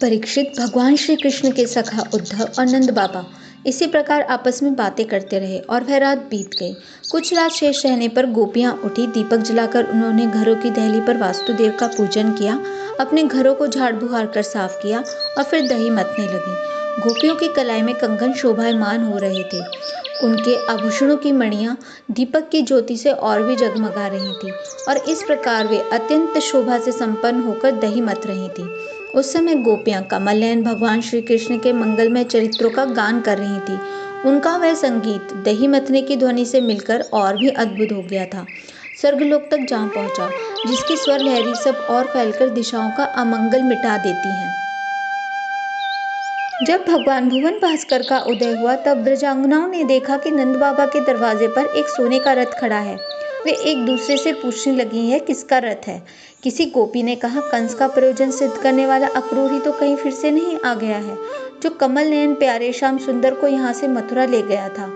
परीक्षित भगवान श्री कृष्ण के सखा उद्धव और नंद बाबा इसी प्रकार आपस में बातें करते रहे और वह रात बीत गई। कुछ रात शेष रहने पर गोपियां उठी। दीपक जलाकर उन्होंने घरों की दहली पर वास्तुदेव का पूजन किया, अपने घरों को झाड़ बुहार कर साफ किया और फिर दही मथने लगी। गोपियों की कलाई में कंगन शोभायमान हो रहे थे। उनके आभूषणों की मणियां दीपक की ज्योति से और भी जगमगा रही थी और इस प्रकार वे अत्यंत शोभा से संपन्न होकर दही मथ रही थी। उस समय गोपियां कमल नयन भगवान श्री कृष्ण के मंगलमय चरित्रों का गान कर रही थी। उनका वह संगीत दही मथने की ध्वनि से मिलकर और भी अद्भुत हो गया था। स्वर्गलोक तक जा पहुंचा, जिसकी स्वर लहरी सब और फैलकर दिशाओं का अमंगल मिटा देती हैं। जब भगवान भुवन भास्कर का उदय हुआ तब ब्रजांगनाओं ने देखा कि नंद बाबा के दरवाजे पर एक सोने का रथ खड़ा है। वे एक दूसरे से पूछने लगी, यह किसका रथ है? किसी गोपी ने कहा, कंस का प्रयोजन सिद्ध करने वाला अक्रूर ही तो कहीं फिर से नहीं आ गया है, जो कमल नयन प्यारे श्याम सुंदर को यहाँ से मथुरा ले गया था।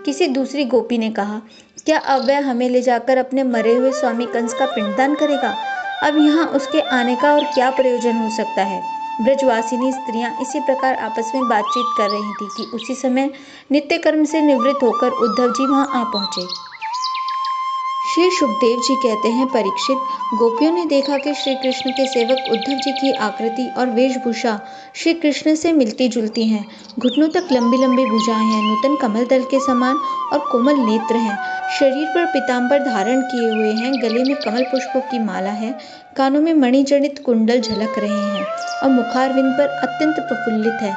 किसी दूसरी गोपी ने कहा, क्या अब वह हमें ले जाकर अपने मरे हुए स्वामी कंस का पिंडदान करेगा? अब यहाँ उसके आने का और क्या प्रयोजन हो सकता है? ब्रजवासिनी स्त्रियां इसी प्रकार आपस में बातचीत कर रही थी कि उसी समय नित्य कर्म से निवृत्त होकर उद्धव जी वहां आ पहुंचे। श्री सुखदेव जी कहते हैं, परीक्षित, गोपियों ने देखा कि श्री कृष्ण के सेवक उद्धव जी की आकृति और वेशभूषा श्री कृष्ण से मिलती जुलती हैं। घुटनों तक लंबी लंबी भुजाएं हैं, नूतन कमल दल के समान और कोमल नेत्र हैं, शरीर पर पीताम्बर धारण किए हुए हैं, गले में कमल पुष्पों की माला है, कानों में मणिजनित कुंडल झलक रहे हैं और मुखारविंद पर अत्यंत प्रफुल्लित है।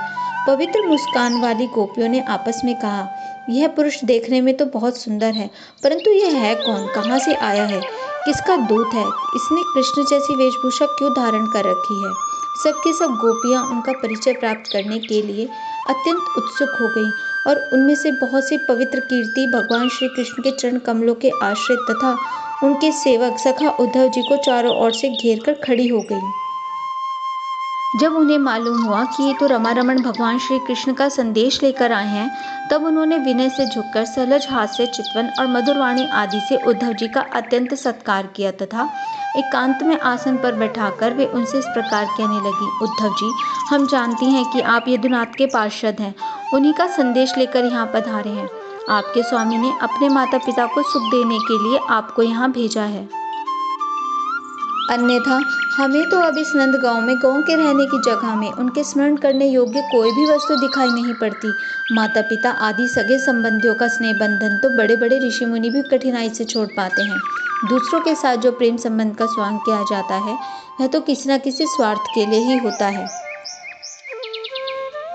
पवित्र मुस्कान वाली गोपियों ने आपस में कहा, यह पुरुष देखने में तो बहुत सुंदर है, परंतु यह है कौन? कहाँ से आया है? किसका दूत है? इसने कृष्ण जैसी वेशभूषा क्यों धारण कर रखी है? सबकी सब गोपियां उनका परिचय प्राप्त करने के लिए अत्यंत उत्सुक हो गईं और उनमें से बहुत सी पवित्र कीर्ति भगवान श्री कृष्ण के चरण कमलों के आश्रित तथा उनके सेवक सखा उद्धव जी को चारों ओर से घेर कर खड़ी हो गई। जब उन्हें मालूम हुआ कि ये तो रमारमण भगवान श्री कृष्ण का संदेश लेकर आए हैं, तब उन्होंने विनय से झुककर सहज हास्य, चितवन और मधुर वाणी आदि से उद्धव जी का अत्यंत सत्कार किया तथा एकांत में आसन पर बैठाकर वे उनसे इस प्रकार कहने लगी, उद्धव जी, हम जानती हैं कि आप यदुनाथ के पार्षद हैं, उन्हीं का संदेश लेकर यहाँ पधारे हैं। आपके स्वामी ने अपने माता पिता को सुख देने के लिए आपको यहाँ भेजा है। अन्यथा हमें तो अब इस नंद गांव में गौं के रहने की जगह में उनके स्मरण करने योग्य कोई भी वस्तु दिखाई नहीं पड़ती। माता पिता आदि सगे संबंधियों का स्नेह बंधन तो बड़े बड़े ऋषि मुनि भी कठिनाई से छोड़ पाते हैं। दूसरों के साथ जो प्रेम संबंध का स्वांग किया जाता है, वह तो किसी न किसी स्वार्थ के लिए ही होता है।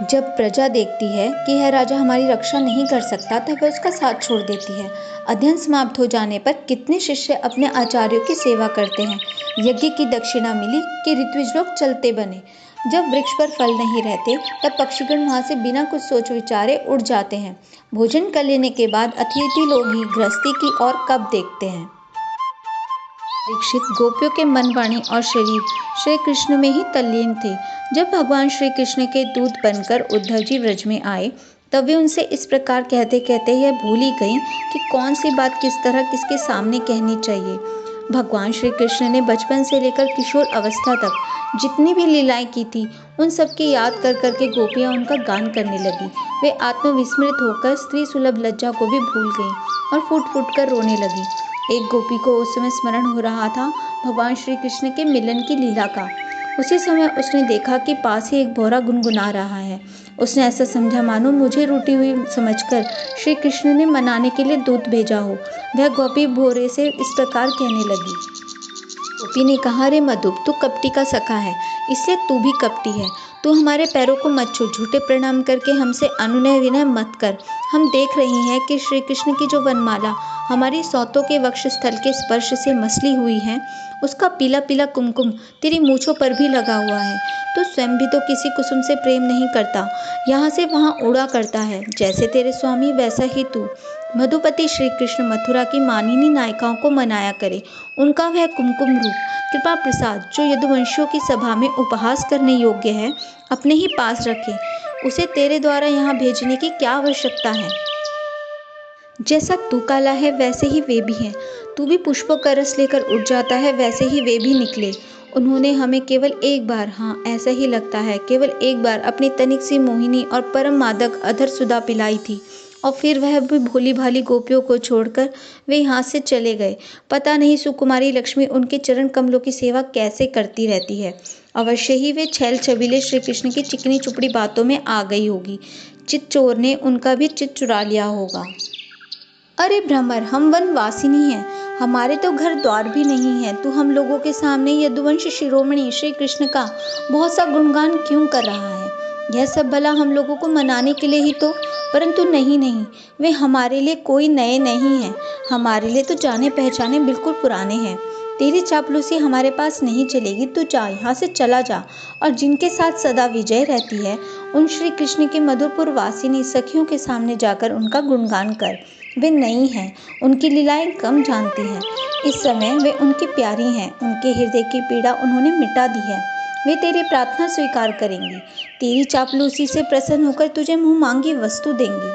जब प्रजा देखती है कि यह राजा हमारी रक्षा नहीं कर सकता, तब वह उसका साथ छोड़ देती है। अध्ययन समाप्त हो जाने पर कितने शिष्य अपने आचार्यों की सेवा करते हैं। यज्ञ की दक्षिणा मिली कि ऋत्विज लोग चलते बने। जब वृक्ष पर फल नहीं रहते, तब पक्षीगण वहां से बिना कुछ सोच विचारे उड़ जाते हैं। भोजन कर लेने के बाद अतिथि लोग ही गृहस्थी की ओर कब देखते हैं। परीक्षित, गोपियों के मन, वाणी और शरीर श्री कृष्ण में ही तल्लीन थे। जब भगवान श्री कृष्ण के दूत बनकर उद्धव जी व्रज में आए, तब वे उनसे इस प्रकार कहते कहते यह भूल ही गईं कि कौन सी बात किस तरह किसके सामने कहनी चाहिए। भगवान श्री कृष्ण ने बचपन से लेकर किशोर अवस्था तक जितनी भी लीलाएं की थी, उन सब की याद कर करके गोपियां उनका गान करने लगी। वे आत्मविस्मृत होकर स्त्री सुलभ लज्जा को भी भूल गईं और फूट फूट कर रोने लगी। एक गोपी को उस समय स्मरण हो रहा था भगवान श्री कृष्ण के मिलन की लीला का। उसी समय उसने देखा कि पास ही एक भौरा गुनगुना रहा है। उसने ऐसा समझा मानो मुझे रूठी हुई समझकर श्री कृष्ण ने मनाने के लिए दूत भेजा हो। वह गोपी भौरे से इस प्रकार कहने लगी। गोपी ने कहा, रे मधुप, तू कपटी का सखा है, इसलिए तू भी कपटी है। तू हमारे पैरों को मत छू, झूठे प्रणाम करके हमसे अनुनय विनय मत कर। हम देख रही हैं कि श्री कृष्ण की जो वनमाला हमारी सौतों के वक्षस्थल के स्पर्श से मसली हुई है, उसका पीला पीला कुमकुम तेरी मूछों पर भी लगा हुआ है। तू स्वयं भी तो किसी कुसुम से प्रेम नहीं करता, यहाँ से वहाँ उड़ा करता है। जैसे तेरे स्वामी वैसा ही तू। मधुपति श्री कृष्ण मथुरा की मानिनी नायिकाओं को मनाया करे। उनका वह कुमकुम रूप कृपा प्रसाद जो यदुवंशियों की सभा में उपहास करने योग्य है, अपने ही पास रखे। उसे तेरे द्वारा यहाँ भेजने की क्या आवश्यकता है? जैसा तू काला है, वैसे ही वे भी हैं। तू भी पुष्पों का रस लेकर उठ जाता है, वैसे ही वे भी निकले। उन्होंने हमें केवल एक बार, हाँ ऐसा ही लगता है, केवल एक बार अपनी तनिक सी मोहिनी और परम मादक अधर सुधा पिलाई थी और फिर वह भी भोली भाली गोपियों को छोड़कर वे यहाँ से चले गए। पता नहीं सुकुमारी लक्ष्मी उनके चरण कमलों की सेवा कैसे करती रहती है। अवश्य ही वे छैल छबीले श्री कृष्ण की चिकनी चुपड़ी बातों में आ गई होगी। चित चोर ने उनका भी चित चुरा लिया होगा। अरे भ्रमर, हम वनवासिनी हैं, हमारे तो घर द्वार भी नहीं है। तू हम लोगों के सामने यदुवंश शिरोमणि श्री कृष्ण का बहुत सा गुणगान क्यों कर रहा है? यह सब भला हम लोगों को मनाने के लिए ही तो, परंतु नहीं नहीं, वे हमारे लिए कोई नए नहीं हैं, हमारे लिए तो जाने पहचाने बिल्कुल पुराने हैं। तेरी चापलूसी हमारे पास नहीं चलेगी, तू जा, यहाँ से चला जा और जिनके साथ सदा विजय रहती है उन श्री कृष्ण के मधुपुर वासिनी सखियों के सामने जाकर उनका गुणगान कर। वे नई हैं, उनकी लीलाएं कम जानती हैं, इस समय वे उनकी प्यारी हैं, उनके हृदय की पीड़ा उन्होंने मिटा दी है। वे तेरी प्रार्थना स्वीकार करेंगी, तेरी चापलूसी से प्रसन्न होकर तुझे मुंह मांगी वस्तु देंगी।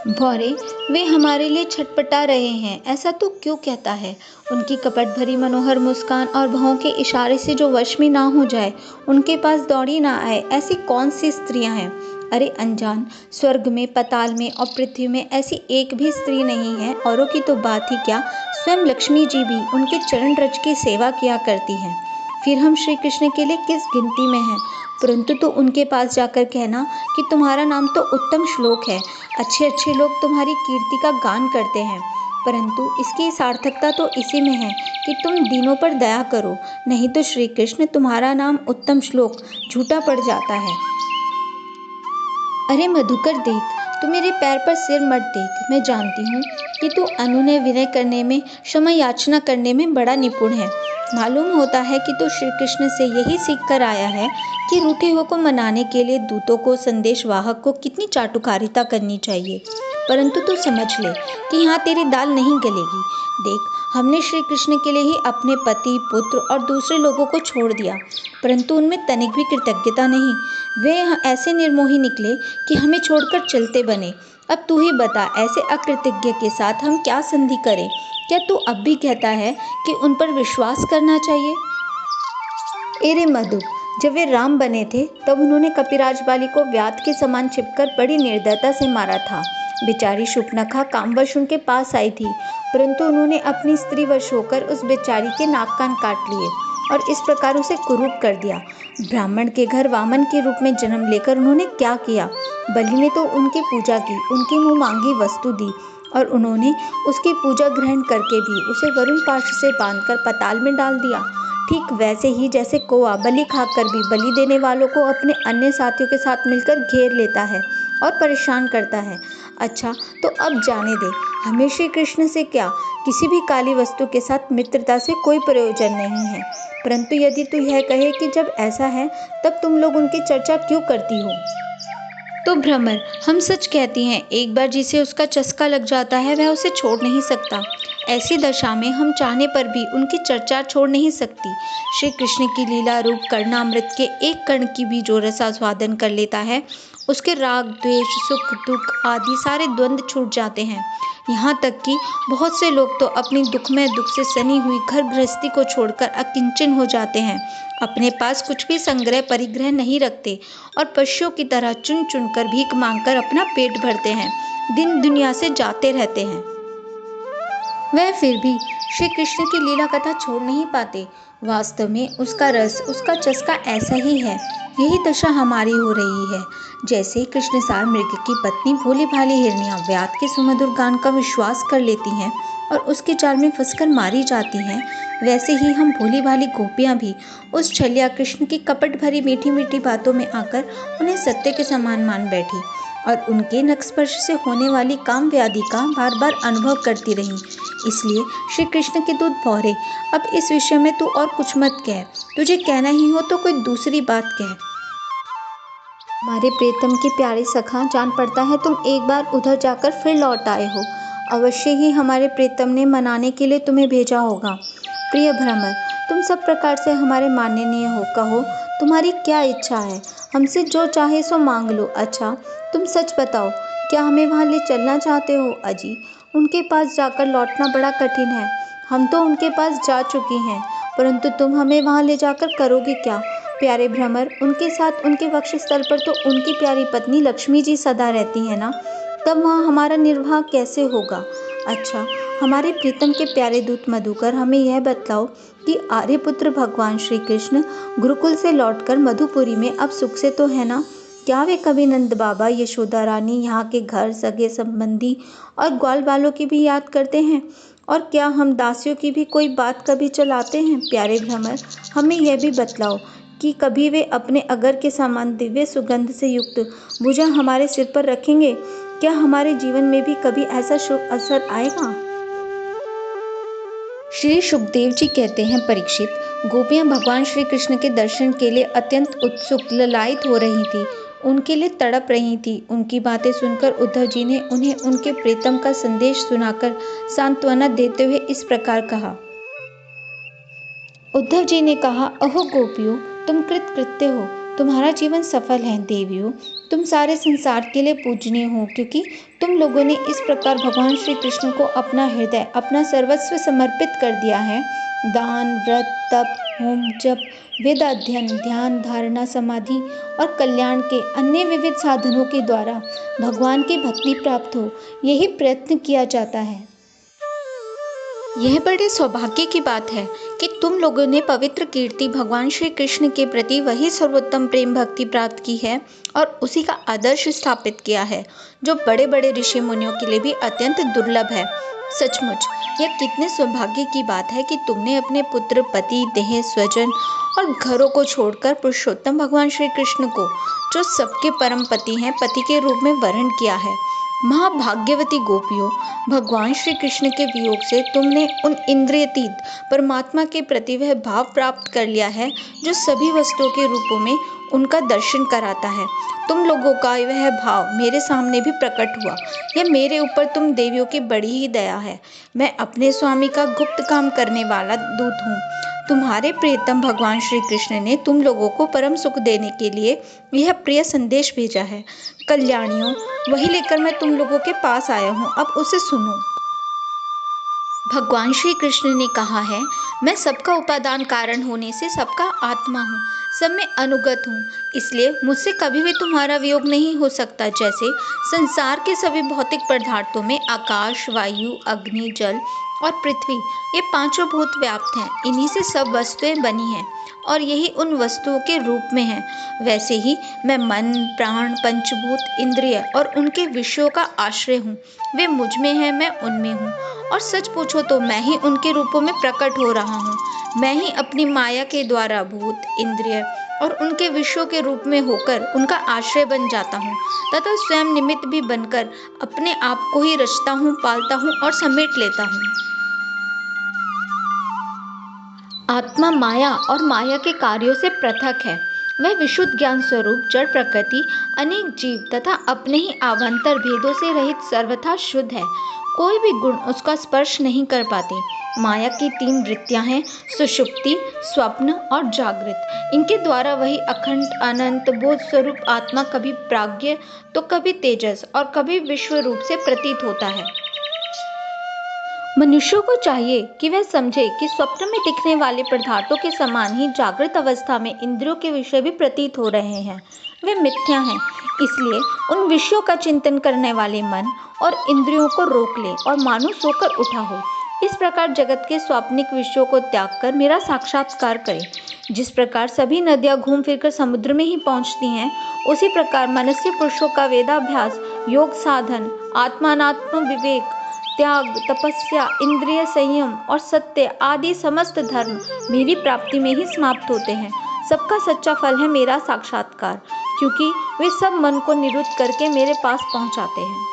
भौरे, वे हमारे लिए छटपटा रहे हैं, ऐसा तो क्यों कहता है? उनकी कपट भरी मनोहर मुस्कान और भौं के इशारे से जो वश में ना हो जाए, उनके पास दौड़ी ना आए, ऐसी कौन सी स्त्रियां हैं? अरे अनजान, स्वर्ग में, पताल में और पृथ्वी में ऐसी एक भी स्त्री नहीं है। औरों की तो बात ही क्या, स्वयं लक्ष्मी जी भी उनके चरण रज की सेवा किया करती हैं। फिर हम श्री कृष्ण के लिए किस गिनती में हैं? परंतु तो उनके पास जाकर कहना कि तुम्हारा नाम तो उत्तम श्लोक है, अच्छे अच्छे लोग तुम्हारी कीर्ति का गान करते हैं, परंतु इसकी सार्थकता तो इसी में है कि तुम दीनों पर दया करो, नहीं तो श्री कृष्ण तुम्हारा नाम उत्तम श्लोक झूठा पड़ जाता है। अरे मधुकर देख, तू मेरे पैर पर सिर मत देख, मैं जानती हूँ कि तू अनुनय विनय करने में, क्षमा याचना करने में बड़ा निपुण है। मालूम होता है कि तू श्री कृष्ण से यही सीख कर आया है कि रूठे हुए को मनाने के लिए दूतों को, संदेश वाहक को कितनी चाटुकारिता करनी चाहिए। परंतु तू समझ ले कि यहाँ तेरी दाल नहीं गलेगी। देख, हमने श्री कृष्ण के लिए ही अपने पति, पुत्र और दूसरे लोगों को छोड़ दिया, परंतु उनमें तनिक भी कृतज्ञता नहीं। वे ऐसे निर्मोही निकले कि हमें छोड़कर चलते बने। अब तू ही बता, ऐसे अकृतज्ञ के साथ हम क्या संधि करें? क्या तू अब भी कहता है कि उन पर विश्वास करना चाहिए? एरे मधु, जब वे राम बने थे तब उन्होंने कपिराज बाली को व्याध के समान छिपकर बड़ी निर्दयता से मारा था। बेचारी शूर्पणखा कामवश उनके पास आई थी, परंतु उन्होंने अपनी स्त्री वश होकर उस बेचारी के नाक कान काट लिए और इस प्रकार उसे कुरूप कर दिया। ब्राह्मण के घर वामन के रूप में जन्म लेकर उन्होंने क्या किया? बलि ने तो उनकी पूजा की, उनकी मुँह मांगी वस्तु दी और उन्होंने उसकी पूजा ग्रहण करके भी उसे वरुण पाश से बांधकर पताल में डाल दिया। ठीक वैसे ही जैसे कौआ बलि खाकर भी बलि देने वालों को अपने अन्य साथियों के साथ मिलकर घेर लेता है और परेशान करता है। अच्छा, तो अब जाने दे, हमें श्री कृष्ण से क्या, किसी भी काली वस्तु के साथ मित्रता से कोई प्रयोजन नहीं है। परंतु यदि तू यह कहे कि जब ऐसा है तब तुम लोग उनकी चर्चा क्यों करती हो, तो भ्रमर, हम सच कहती हैं, एक बार जिसे उसका चस्का लग जाता है वह उसे छोड़ नहीं सकता। ऐसी दशा में हम चाहने पर भी उनकी चर्चा छोड़ नहीं सकती। श्री कृष्ण की लीला रूप कर्णामृत के एक कण की भी जो रसास्वादन कर लेता है, उसके राग, द्वेष, सुख, दुख आदि सारे द्वंद्व छूट जाते हैं। यहाँ तक कि बहुत से लोग तो अपनी दुखमय दुख से सनी हुई घर गृहस्थी को छोड़कर अकिंचन हो जाते हैं, अपने पास कुछ भी संग्रह परिग्रह नहीं रखते और पशुओं की तरह चुन चुन कर भीख मांगकर अपना पेट भरते हैं, दिन दुनिया से जाते रहते हैं। वह फिर भी श्री कृष्ण की लीला कथा छोड़ नहीं पाते। वास्तव में उसका रस, उसका चस्का ऐसा ही है। यही दशा हमारी हो रही है। जैसे कृष्णसार मृग की पत्नी भोली भाली हिरनियां व्याध के सुमधुर गान का विश्वास कर लेती हैं और उसके जाल में फंसकर मारी जाती हैं, वैसे ही हम भोली भाली गोपियां भी उस छलिया कृष्ण की कपट भरी मीठी मीठी बातों में आकर उन्हें सत्य के समान मान बैठी और उनके नखस्पर्श से होने वाली काम व्याधि का बार बार अनुभव करती रहीं। इसलिए श्री कृष्ण के दूत भौरे, अब इस विषय में तू और कुछ मत कह, तुझे कहना ही हो तो कोई दूसरी बात कह। हमारे प्रीतम के प्यारे सखा, जान पड़ता है तुम एक बार उधर जाकर फिर लौट आए हो। अवश्य ही हमारे प्रीतम ने मनाने के लिए तुम्हें भेजा होगा। प्रिय भ्रमर, तुम सब प्रकार से हमारे माननीय हो, कहो तुम्हारी क्या इच्छा है, हमसे जो चाहे सो मांग लो। अच्छा, तुम सच बताओ, क्या हमें वहाँ ले चलना चाहते हो? अजी, उनके पास जाकर लौटना बड़ा कठिन है। हम तो उनके पास जा चुकी हैं, परंतु तुम हमें वहां ले जाकर करोगे क्या? प्यारे भ्रमर, उनके साथ उनके वक्षस्थल पर तो उनकी प्यारी पत्नी लक्ष्मी जी सदा रहती है ना, तब वहाँ हमारा निर्वाह कैसे होगा? अच्छा, हमारे प्रीतम के प्यारे दूत मधुकर, हमें यह बतलाओ कि आर्यपुत्र भगवान श्री कृष्ण गुरुकुल से लौटकर मधुपुरी में अब सुख से तो है ना? क्या वे कभी नंद बाबा, यशोदा रानी, यहाँ के घर, सगे संबंधी और ग्वाल बालों की भी याद करते हैं? और क्या हम दासियों की भी कोई बात कभी चलाते हैं? प्यारे भ्रमर, हमें यह भी बतलाओ कि कभी वे अपने अगर के समान दिव्य सुगंध से युक्त भुजा हमारे सिर पर रखेंगे? क्या हमारे जीवन में भी कभी ऐसा शुभ अवसर आएगा? श्री सुखदेव जी कहते हैं, परीक्षित, गोपियां भगवान श्री कृष्ण के दर्शन के लिए अत्यंत उत्सुक, ललायित हो रही थी, उनके लिए तड़प रही थी। उनकी बातें सुनकर उद्धव जी ने उन्हें उनके प्रीतम का संदेश सुनाकर सांत्वना देते हुए इस प्रकार कहा। उद्धव जी ने कहा, अहो गोपियों, तुम कृतकृत्य हो, तुम्हारा जीवन सफल है। देवियों, तुम सारे संसार के लिए पूजनीय हो, क्योंकि तुम लोगों ने इस प्रकार भगवान श्री कृष्ण को अपना हृदय, अपना सर्वस्व समर्पित कर दिया है। दान, व्रत, तप, होम, जप, वेद अध्ययन, ध्यान, धारणा, समाधि और कल्याण के अन्य विविध साधनों के द्वारा भगवान की भक्ति प्राप्त हो, यही प्रयत्न किया जाता है। यह बड़े सौभाग्य की बात है कि तुम लोगों ने पवित्र कीर्ति भगवान श्री कृष्ण के प्रति वही सर्वोत्तम प्रेम भक्ति प्राप्त की है और उसी का आदर्श स्थापित किया है, जो बड़े बड़े ऋषि मुनियों के लिए भी अत्यंत दुर्लभ है। सचमुच यह कितने सौभाग्य की बात है कि तुमने अपने पुत्र, पति, देह, स्वजन और घरों को छोड़कर पुरुषोत्तम भगवान श्री कृष्ण को, जो सबके परम पति हैं, पति के रूप में वर्ण किया है। महाभाग्यवती गोपियों, भगवान श्री कृष्ण के वियोग से तुमने उन इंद्रियातीत परमात्मा के प्रति वह भाव प्राप्त कर लिया है जो सभी वस्तुओं के रूपों में उनका दर्शन कराता है। तुम लोगों का वह भाव मेरे सामने भी प्रकट हुआ। यह मेरे ऊपर तुम देवियों की बड़ी ही दया है। मैं अपने स्वामी का गुप्त काम करने वाला दूत हूँ। तुम्हारे प्रियतम भगवान श्री कृष्ण ने तुम लोगों को परम सुख देने के लिए यह प्रिय संदेश भेजा है। कल्याणियों, वही लेकर मैं तुम लोगों के पास आया हूँ, अब उसे सुनो। भगवान श्री कृष्ण ने कहा है, मैं सबका उपादान कारण होने से सबका आत्मा हूँ, सब में अनुगत हूँ, इसलिए मुझसे कभी भी तुम्हारा वियोग नहीं हो सकता। जैसे संसार के सभी भौतिक पदार्थों में आकाश, वायु, अग्नि, जल और पृथ्वी, ये पांचों भूत व्याप्त हैं, इन्हीं से सब वस्तुएं बनी हैं और यही उन वस्तुओं के रूप में है। वैसे ही मैं मन, प्राण, पंचभूत, इंद्रिय और उनके विषयों का आश्रय हूँ। वे मुझ में हैं, मैं उनमें हूँ, और सच पूछो तो मैं ही उनके रूपों में प्रकट हो रहा हूँ। मैं ही अपनी माया के द्वारा भूत, इंद्रिय और उनके विषयों के रूप में होकर उनका आश्रय बन जाता हूँ तथा स्वयं निमित्त भी बनकर अपने आप को ही रचता हूँ, पालता हूँ और समेट लेता हूँ। आत्मा माया और माया के कार्यों से पृथक है। वह विशुद्ध ज्ञान स्वरूप जड़ प्रकृति, अनेक जीव तथा अपने ही आभंतर भेदों से रहित सर्वथा शुद्ध है। कोई भी गुण उसका स्पर्श नहीं कर पाते। माया की तीन वृत्तियां हैं, सुषुप्ति, स्वप्न और जागृत। इनके द्वारा वही अखंड अनंत बोध स्वरूप आत्मा कभी प्राज्ञ तो कभी तेजस और कभी विश्व रूप से प्रतीत होता है। मनुष्यों को चाहिए कि वह समझे कि स्वप्न में दिखने वाले पदार्थों के समान ही जागृत अवस्था में इंद्रियों के विषय भी प्रतीत हो रहे हैं। वे मिथ्या हैं, इसलिए उन विषयों का चिंतन करने वाले मन और इंद्रियों को रोक ले और मानो सोकर उठा हो। इस प्रकार जगत के स्वाप्निक विषयों को त्याग कर मेरा साक्षात्कार करे। जिस प्रकार सभी नदियां घूम फिरकर समुद्र में ही पहुंचती हैं, उसी प्रकार मनुष्य पुरुषों का वेदाभ्यास, योग साधन, आत्मानात्म विवेक, त्याग, तपस्या, इंद्रिय संयम और सत्य आदि समस्त धर्म मेरी प्राप्ति में ही समाप्त होते हैं। सबका सच्चा फल है मेरा साक्षात्कार, क्योंकि वे सब मन को निरुद्ध करके मेरे पास पहुंचाते हैं।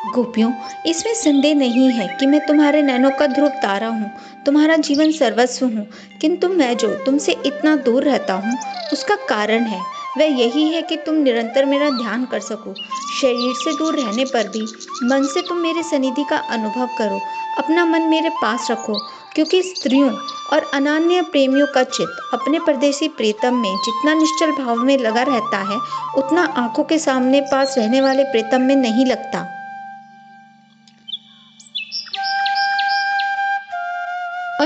गोपियों, इसमें संदेह नहीं है कि मैं तुम्हारे नैनों का ध्रुव तारा हूँ, तुम्हारा जीवन सर्वस्व हूँ, किंतु मैं जो तुमसे इतना दूर रहता हूँ उसका कारण है। वह यही है कि तुम निरंतर मेरा ध्यान कर सको। शरीर से दूर रहने पर भी मन से तुम मेरे सनिधि का अनुभव करो। अपना मन मेरे पास रखो, क्योंकि स्त्रियों और अनन्य प्रेमियों का चित्त अपने परदेसी प्रीतम में जितना निश्चल भाव में लगा रहता है, उतना आंखों के सामने पास रहने वाले प्रीतम में नहीं लगता।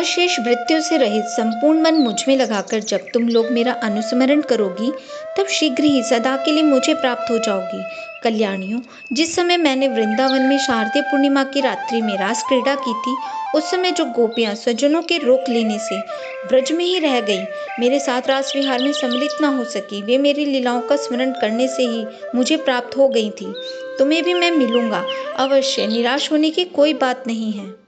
अशेष वृत्तियों से रहित संपूर्ण मन मुझ में लगाकर जब तुम लोग मेरा अनुस्मरण करोगी, तब शीघ्र ही सदा के लिए मुझे प्राप्त हो जाओगी। कल्याणियों, जिस समय मैंने वृंदावन में शारदीय पूर्णिमा की रात्रि में रास क्रीड़ा की थी, उस समय जो गोपियां स्वजनों के रोक लेने से ब्रज में ही रह गई, मेरे साथ रास विहार में सम्मिलित न हो सकी, वे मेरी लीलाओं का स्मरण करने से ही मुझे प्राप्त हो गई थी। तुम्हें भी मैं मिलूंगा अवश्य, निराश होने की कोई बात नहीं है।